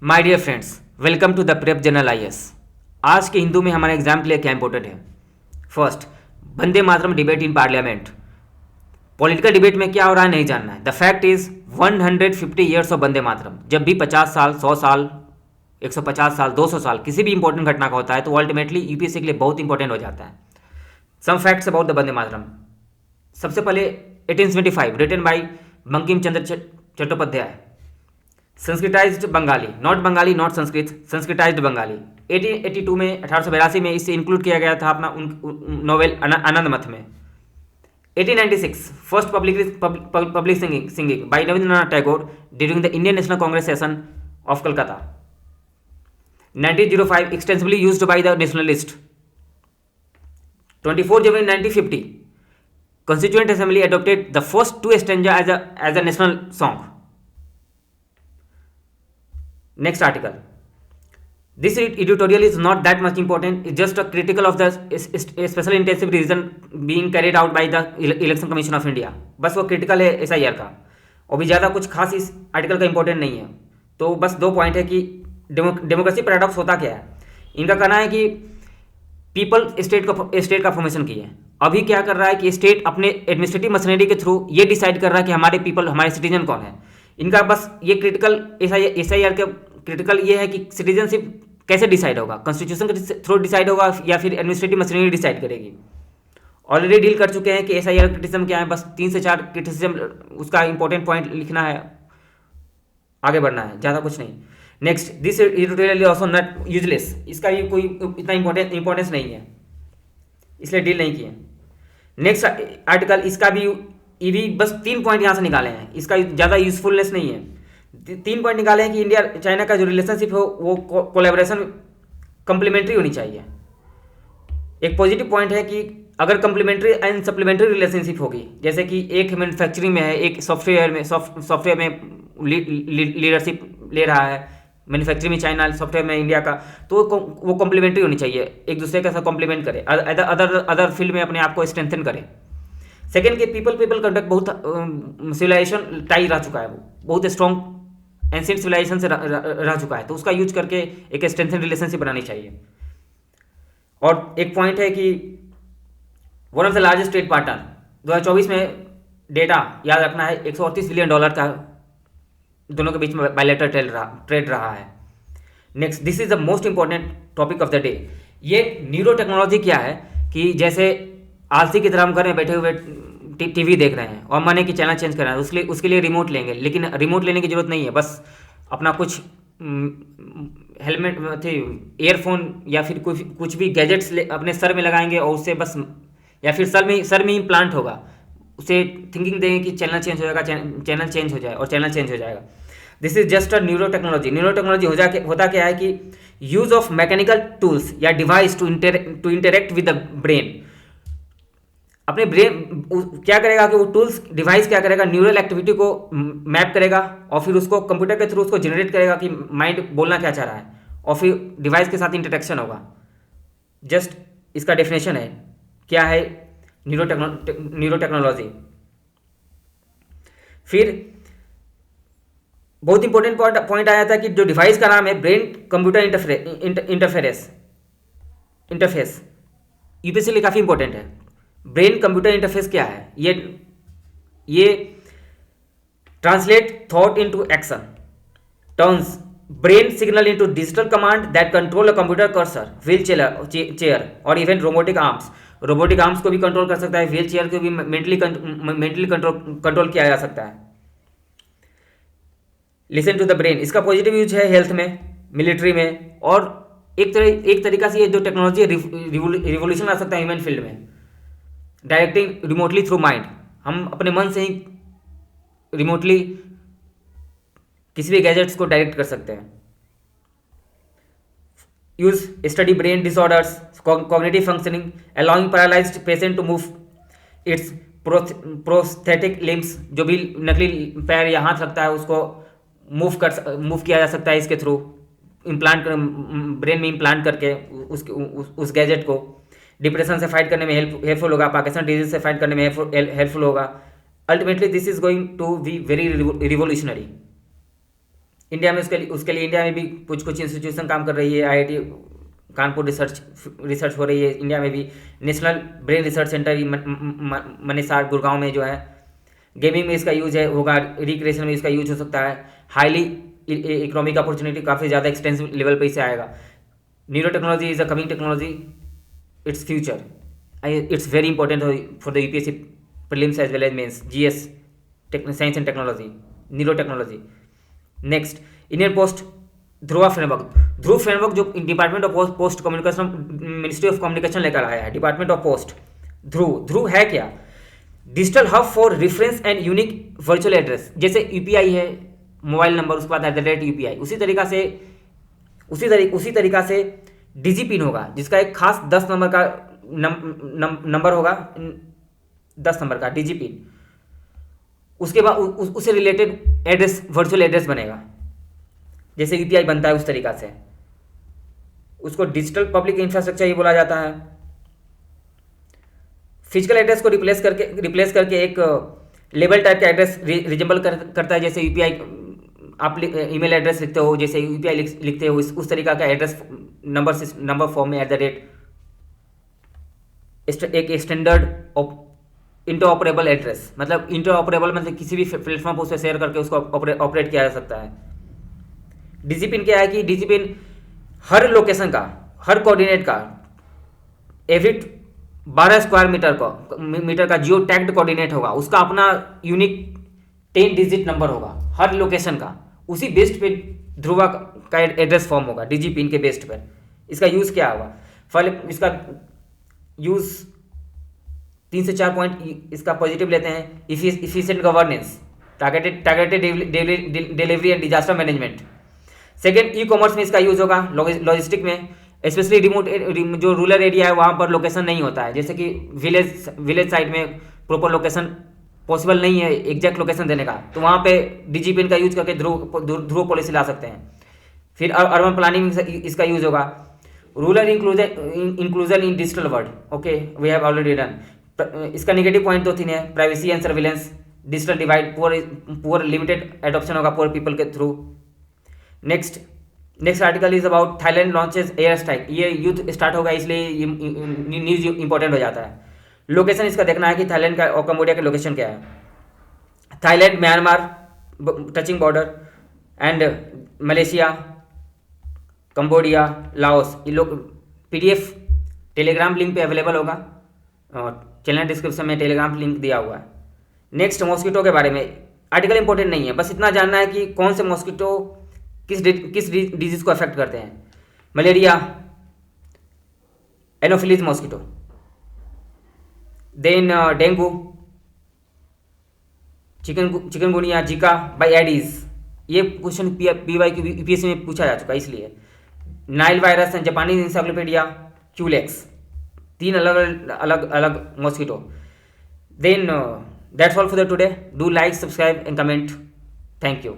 My dear friends, welcome to the prep general IAS. आज के हिंदू में हमारे एग्जाम के लिए क्या इंपॉर्टेंट है। First, Vande Mataram debate in parliament. Political debate में क्या हो रहा है नहीं जानना है। The fact is 150 years of Vande Mataram. जब भी 50 साल, 100 साल, 150 साल, 200 साल किसी भी इंपॉर्टेंट घटना का होता है तो अल्टीमेटली यूपीएससी के लिए बहुत इंपॉर्टेंट हो जाता है। Some facts about the Vande Mataram. सबसे पहले 1875 written by Bankim Chandra Chattopadhyay. Sanskritised Bengali, not Bengali not Sanskrit, Sanskritised Bengali. 1882 में 1882 में इसे इंक्लूड किया गया था अपना नोवेल आनंद मठ में। 1896 first public singing by Rabindranath Tagore during the Indian national Congress session of Calcutta. 1905 extensively used by the nationalist. 24 January 1950 Constituent Assembly adopted the first two stanza as a national song. Next article. This editorial is not that much important. It's just a critical of the special intensive revision being carried out by the Election Commission of India. बस वो critical है SIR का, और भी ज़्यादा कुछ खास इस आर्टिकल का इंपॉर्टेंट नहीं है। तो बस दो पॉइंट है कि डेमोक्रेसी पैराडॉक्स होता क्या है। इनका कहना है कि पीपल स्टेट का फॉर्मेशन की है। अभी क्या कर रहा है कि स्टेट अपने एडमिनिस्ट्रेटिव मशीनरी के थ्रू ये डिसाइड कर रहा है कि हमारे पीपल, हमारे सिटीजन कौन है। इनका बस ये क्रिटिकल SIR के क्रिटिकल ये है कि सिटीजनशिप कैसे डिसाइड होगा, कॉन्स्टिट्यूशन के थ्रू डिसाइड होगा या फिर एडमिनिस्ट्रेटिव मशीनरी डिसाइड करेगी। ऑलरेडी डील कर चुके हैं कि SIR क्रिटिसिज्म क्या है। बस 3 से 4 क्रिटिसिज्म, उसका इंपॉर्टेंट पॉइंट लिखना है, आगे बढ़ना है, ज़्यादा कुछ नहीं। Next, this editorial also not useless. इसका भी कोई इतना इंपॉर्टेंस नहीं है, इसलिए डील नहीं किए। नेक्स्ट आर्टिकल, इसका भी ये भी बस 3 पॉइंट यहाँ से निकाले हैं, इसका ज़्यादा यूजफुलनेस नहीं है। 3 पॉइंट निकाले हैं कि इंडिया चाइना का जो रिलेशनशिप हो वो कोलैबोरेशन कंप्लीमेंट्री होनी चाहिए। एक पॉजिटिव पॉइंट है कि अगर कंप्लीमेंट्री एंड सप्लीमेंट्री रिलेशनशिप होगी, जैसे कि एक मैन्युफैक्चरिंग में है, एक सॉफ्टवेयर में लीडरशिप ले रहा है, मैन्युफैक्चरिंग में चाइना, सॉफ्टवेयर में इंडिया का, तो वो कॉम्प्लीमेंट्री होनी चाहिए, एक दूसरे का साथ कॉम्प्लीमेंट करे, अदर फील्ड में अपने आप को स्ट्रेंथन करे। सेकेंड के पीपल कंडक्ट बहुत सिविलाइजेशन टाई रह चुका है, वो बहुत स्ट्रॉन्ग एंशिएंट सिविलाइजेशन से रह चुका है, तो उसका यूज करके एक स्ट्रेंथन रिलेशनशिप बनानी चाहिए। और एक पॉइंट है कि one of the largest trade partner 2024 में डेटा याद रखना है, $138 बिलियन का दोनों के बीच में बायलैटरल ट्रेड रहा है। Next, this is the most important topic of the day. ये न्यूरो टेक्नोलॉजी क्या है कि जैसे आलसी की तरह हम घर में बैठे हुए टीवी देख रहे हैं और माने कि चैनल चेंज कर रहे हैं, उसके लिए रिमोट लेंगे, लेकिन रिमोट लेने की जरूरत नहीं है। बस अपना कुछ हेलमेट थे, ईयरफोन या फिर कुछ भी गैजेट्स अपने सर में लगाएंगे और उससे बस, या फिर सर में इम्प्लांट होगा, उसे थिंकिंग देंगे कि चैनल चेंज हो जाएगा, चैनल चेंज हो जाए और चैनल चेंज हो जाएगा। This is just a neuro technology. Neuro technology होता क्या है कि यूज ऑफ मैकेनिकल टूल्स या device to interact with the brain. अपने ब्रेन क्या करेगा कि वो टूल्स डिवाइस क्या करेगा, न्यूरल एक्टिविटी को मैप करेगा और फिर उसको कंप्यूटर के थ्रू उसको जनरेट करेगा कि माइंड बोलना क्या चाह रहा है, और फिर डिवाइस के साथ इंटरेक्शन होगा। जस्ट इसका डेफिनेशन है, क्या है न्यूरो टेक्नोलॉजी। फिर बहुत इंपॉर्टेंट पॉइंट आया था कि जो डिवाइस का नाम है ब्रेन कंप्यूटर इंटरफेस, यूपीएससी लिए काफ़ी इंपॉर्टेंट है। ब्रेन कंप्यूटर इंटरफेस क्या है, ये translate thought into action, turns brain signal into digital command that control a computer cursor, wheelchair और even robotic arms. Robotic arms को भी कंट्रोल कर सकता है, व्हील चेयर को भी मेंटली कंट्रोल किया जा सकता है। लिसन टू द ब्रेन, इसका पॉजिटिव यूज है हेल्थ में, मिलिट्री में, और एक तरीका से ये जो टेक्नोलॉजी रिवोल्यूशन आ सकता है ह्यूमन फील्ड में। डायरेक्टिंग रिमोटली थ्रू माइंड, हम अपने मन से ही रिमोटली किसी भी गैजेट्स को डायरेक्ट कर सकते हैं। Use study brain disorders, cognitive functioning, allowing paralysed patient to move its prosthetic limbs, जो भी नकली पैर या हाथ रखता है उसको मूव किया जा सकता है इसके थ्रू, ब्रेन में इम्प्लांट करके उस गैजेट को। डिप्रेशन से फाइट करने में हेल्पफुल होगा, पार्किंसन डिजीज से फाइट करने में हेल्पफुल होगा। Ultimately this is going to be very revolutionary. India में उसके लिए इंडिया में भी कुछ कुछ इंस्टीट्यूशन काम कर रही है। आईआईटी कानपुर रिसर्च हो रही है इंडिया में भी। National brain research centre Manesar Gurgaon में जो है। गेमिंग में इसका यूज है होगा, रिक्रिएशन में इसका यूज हो सकता है। हाईली इकोनॉमिक अपॉर्चुनिटी काफ़ी ज़्यादा एक्सटेंसिव लेवल पे इससे आएगा। Neuro technology is a coming technology, it's future, it's very important for the UPSC prelims as well as mains, GS science and technology, neuro technology. Next, Indian post Dhruva framework. Dhruv framework जो department of post communication, ministry of communication लेकर आया है, department of post. Dhruv है क्या? Digital hub for reference and unique virtual address. जैसे UPI है mobile number, उसके बाद @UPI, उसी तरीका से डिजी पिन होगा, जिसका एक खास 10 नंबर का नंबर होगा, 10 नंबर का डिजी पिन। उसके बाद उससे रिलेटेड एड्रेस, वर्चुअल एड्रेस बनेगा, जैसे यूपीआई बनता है उस तरीका से। उसको डिजिटल पब्लिक इंफ्रास्ट्रक्चर ही बोला जाता है। फिजिकल एड्रेस को रिप्लेस करके एक लेबल टाइप का एड्रेस रिजेंबल करता है, जैसे यूपीआई आप ईमेल एड्रेस लिखते हो, जैसे यूपीआई लिखते हो, उस तरीका का एड्रेस नंबर फॉर्म में @ एक स्टैंडर्ड इंटरऑपरेबल एड्रेस, मतलब इंटरऑपरेबल मतलब किसी भी प्लेटफॉर्म पर उसे शेयर करके उसको ऑपरेट किया जा सकता है। डिजिपिन क्या है कि डिजिपिन हर लोकेशन का, हर कोऑर्डिनेट का, एवरी 12 स्क्वायर मीटर का जियो टैग्ड कोऑर्डिनेट होगा, उसका अपना यूनिक 10 डिजिट नंबर होगा हर लोकेशन का। उसी बेस्ड पे ध्रुवा का एड्रेस फॉर्म होगा, डिजिपिन के बेस्ड पर। इसका यूज़ क्या होगा? पहले इसका यूज़ 3 से 4 पॉइंट इसका पॉजिटिव लेते हैं। Efficient governance, targeted delivery and disaster management. Second, e commerce में इसका यूज़ होगा, लॉजिस्टिक में, स्पेशली रिमोट जो रूरल एरिया है वहाँ पर लोकेशन नहीं होता है, जैसे कि विलेज साइड में प्रॉपर लोकेशन पॉसिबल नहीं है एग्जैक्ट लोकेशन देने का, तो वहाँ पे डिजिपिन का यूज करके ध्रुव पॉलिसी ला सकते हैं। फिर अर्बन प्लानिंग में इसका यूज होगा। Rural inclusion in digital world, okay, we have already done. इसका नेगेटिव पॉइंट 2-3 है। Privacy and surveillance, digital divide, poor limited adoption होगा पुअर पीपल के थ्रू। Next article is about Thailand launches air strike. ये युद्ध start होगा, इसलिए news important हो जाता है। लोकेशन इसका देखना है कि थाईलैंड का और कंबोडिया का लोकेशन क्या है। Thailand, Myanmar touching border, and Malaysia, Cambodia, Laos. ये लोग PDF टेलीग्राम लिंक पे अवेलेबल होगा, और चैनल डिस्क्रिप्शन में टेलीग्राम लिंक दिया हुआ है। नेक्स्ट, मॉस्किटो के बारे में आर्टिकल इंपॉर्टेंट नहीं है, बस इतना जानना है कि कौन से मॉस्किटो किस डिजीज को अफेक्ट करते हैं। Malaria, anopheles mosquito, then dengue, chikungunya, zika by aedes. ये क्वेश्चन PYQ UPSC में पूछा जा चुका है, इसलिए। Nile virus and Japanese encephalitis, culex, 3 अलग mosquito. Then that's all for the today. Do like, subscribe and comment. Thank you.